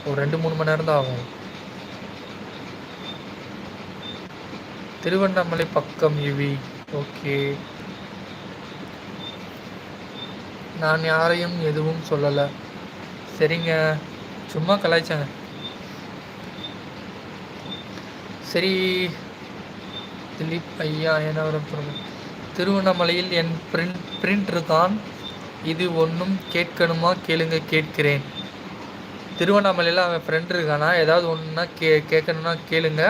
ஒரு 2-3 மணி நேரம் தான் ஆகும். திருவண்ணாமலை பக்கம் இவி. ஓகே. நான் யாரையும் எதுவும் சொல்லலை. சரிங்க, சும்மா கலாய்ச்சாங்க. சரி திலீப் ஐயா என்ன திருவண்ணாமலையில் என் பிரிண்ட் இருக்கான். இது ஒன்றும் கேட்கணுமா? கேளுங்க, கேட்கிறேன். திருவண்ணாமலையில் அவன் ஃப்ரெண்ட் இருக்கானா? ஏதாவது ஒன்றுனா கேட்கணுன்னா கேளுங்க.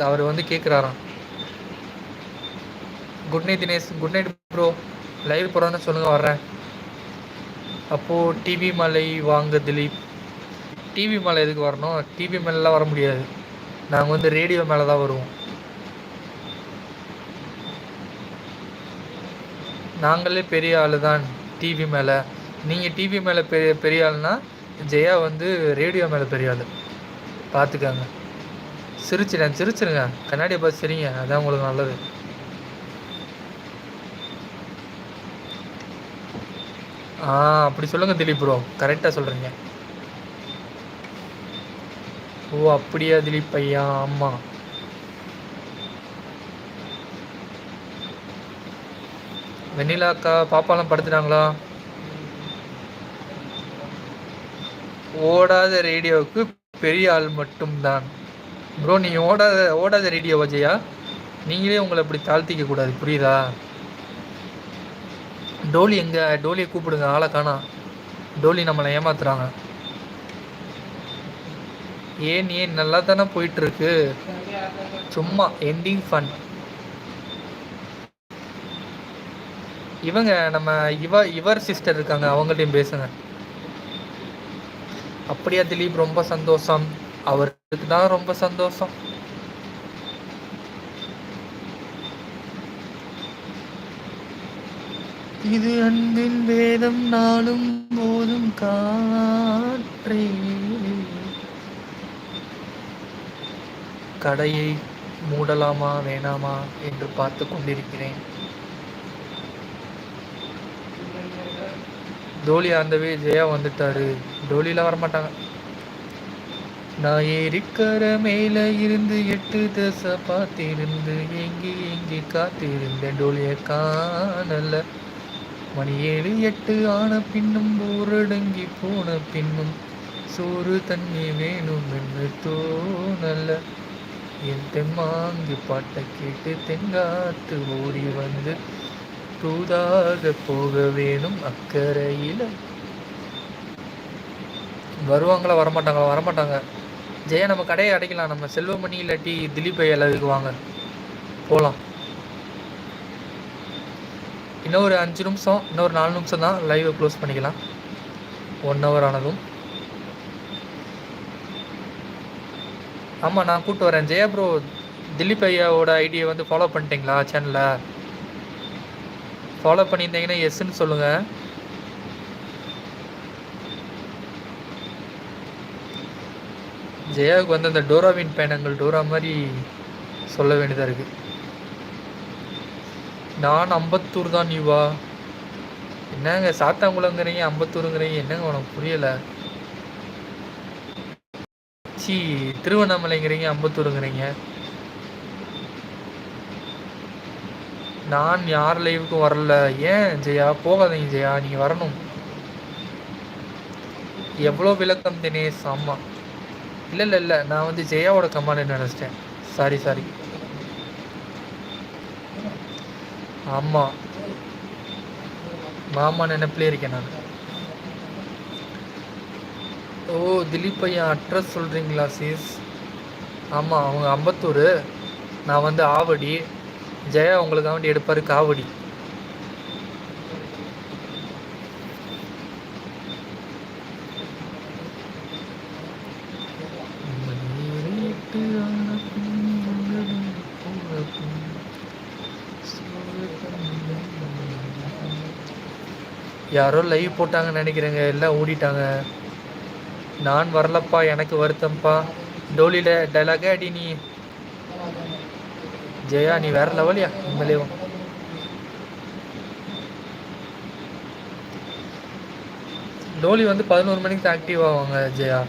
அவர் வந்து கேட்குறாராம். Good night Dinesh. Good night bro. Live போகிறோன்னு சொல்லுங்கள், வர்றேன். அப்போது டிவி மலை வாங்க திலீப். டிவி மேலே எதுக்கு வரணும்? டிவி மேலெலாம் வர முடியாது. நாங்கள் வந்து ரேடியோ மேலே தான் வருவோம். நாங்களே பெரிய ஆள் தான் டிவி மேலே. நீங்கள் டிவி மேலே பெரிய ஆள்னா, ஜெயா வந்து ரேடியோ மேலே பெரிய ஆள். பார்த்துக்காங்க. சிரிச்சிருங்க. கண்ணாடியை பார்த்து சரிங்க, அதான் உங்களுக்கு நல்லது. அப்படி சொல்லுங்கள் திலீப் ப்ரோ, கரெக்டாக சொல்கிறீங்க. ஓ அப்படியா திலீப் ஐயா? ஆமாம். வெண்ணிலாக்கா பாப்பாலாம் படுத்துட்டாங்களா? ஓடாத ரேடியோவுக்கு பெரிய ஆள் மட்டும்தான் ப்ரோ. நீங்கள் ஓடாத ரேடியோவா ஜெயா? நீங்களே உங்களை இப்படி தாழ்த்திக்க கூடாது, புரியுதா? டோலி எங்கே? டோலியை கூப்பிடுங்க, ஆளை காணா. டோலி நம்மளை ஏமாத்துறாங்க. ஏன் நல்லா தானே போயிட்டுருக்கு. சும்மா எண்டிங் ஃபன். இவங்க நம்ம இவர் சிஸ்டர் இருக்காங்க, அவங்கள்ட்டையும் பேசுங்க. அப்படியா திலீப், ரொம்ப சந்தோஷம். அவருக்கு தான் ரொம்ப சந்தோஷம். இது அன்பின் வேதம் நாளும் போதும் காற்றே. கடையை மூடலாமா வேணாமா என்று பார்த்து கொண்டிருக்கிறேன். டோலி ஆண்டவே ஜெயா வந்துட்டாரு. டோலியில் வரமாட்டாங்க. நான் ஏறிக்கர மேலே இருந்து 8 தசை பார்த்திருந்து எங்கி காத்திருந்தேன். டோலியை காணல. மணி 7 8 ஆன பின்னும் ஊரடங்கி போன பின்னும் சோறு தண்ணி வேணும் என்று தோணல. என் தெம்மாங்கு பாட்டை கேட்டு தென்காத்து ஓடி வந்து தூதாக போக வேணும் அக்கறையில். வருவாங்களா? வரமாட்டாங்க. ஜெயா, நம்ம கடையை அடைக்கலாம். நம்ம செல்வமணி இல்லாட்டி திலீப் ஐயா எல்லாத்துக்கு வாங்க, போகலாம். இன்னொரு 5 நிமிஷம், இன்னொரு 4 நிமிஷம் தான் லைவை க்ளோஸ் பண்ணிக்கலாம். 1 ஹவர் ஆனதும். ஆமாம், நான் கூப்பிட்டு வரேன். ஜெயா ப்ரோ, திலீப் ஐயாவோட ஐடியை வந்து ஃபாலோ பண்ணிட்டீங்களா? சேனலில் ஃபாலோ பண்ணியிருந்தீங்கன்னா எஸ்ன்னு சொல்லுங்கள். ஜெயாவுக்கு வந்து அந்த டோராவின் பயணங்கள் டோரா மாதிரி சொல்ல வேண்டியதாக இருக்குது. நான் அம்பத்தூர் தான். நீவா? என்னங்க சாத்தாங்குளங்கிறீங்க, அம்பத்தூருங்கிறீங்க, என்னங்க உனக்கு புரியலை? திருவண்ணாமலைங்கிறீங்க, அம்பத்தூருங்கிறீங்க. நான் யார் லைவுக்கும் வரல. ஏன் ஜெயா? போகாதீங்க ஜெயா, நீங்கள் வரணும். எவ்வளோ விளக்கம் தினேஷ்? ஆமாம். இல்லை, நான் வந்து ஜெயாவோட கமாண்ட் நினச்சிட்டேன். சாரி. ஆமாம், மாமா நினைப்பிலே இருக்கேன் நான். ஓ திலீப் ஐயா அட்ரஸ் சொல்கிறீங்களா சீஸ்? ஆமாம், அவங்க அம்பத்தூர், நான் வந்து ஆவடி. ஜெயா உங்களுக்காக வேண்டி எடுப்பார் காவடி. யாரோ லைவ் போட்டாங்கன்னு நினைக்கிறேங்க, எல்லாம் ஓடிட்டாங்க. நான் வரலப்பா, எனக்கு வருத்தம்ப்பா. டோலியில் டைலாகே அடி நீ. ஜெயா நீ வேற லெவலியா உண்மையிலேயும். டோலி வந்து 11 மணிக்கு ஆக்டிவ் ஆவாங்க ஜெயா.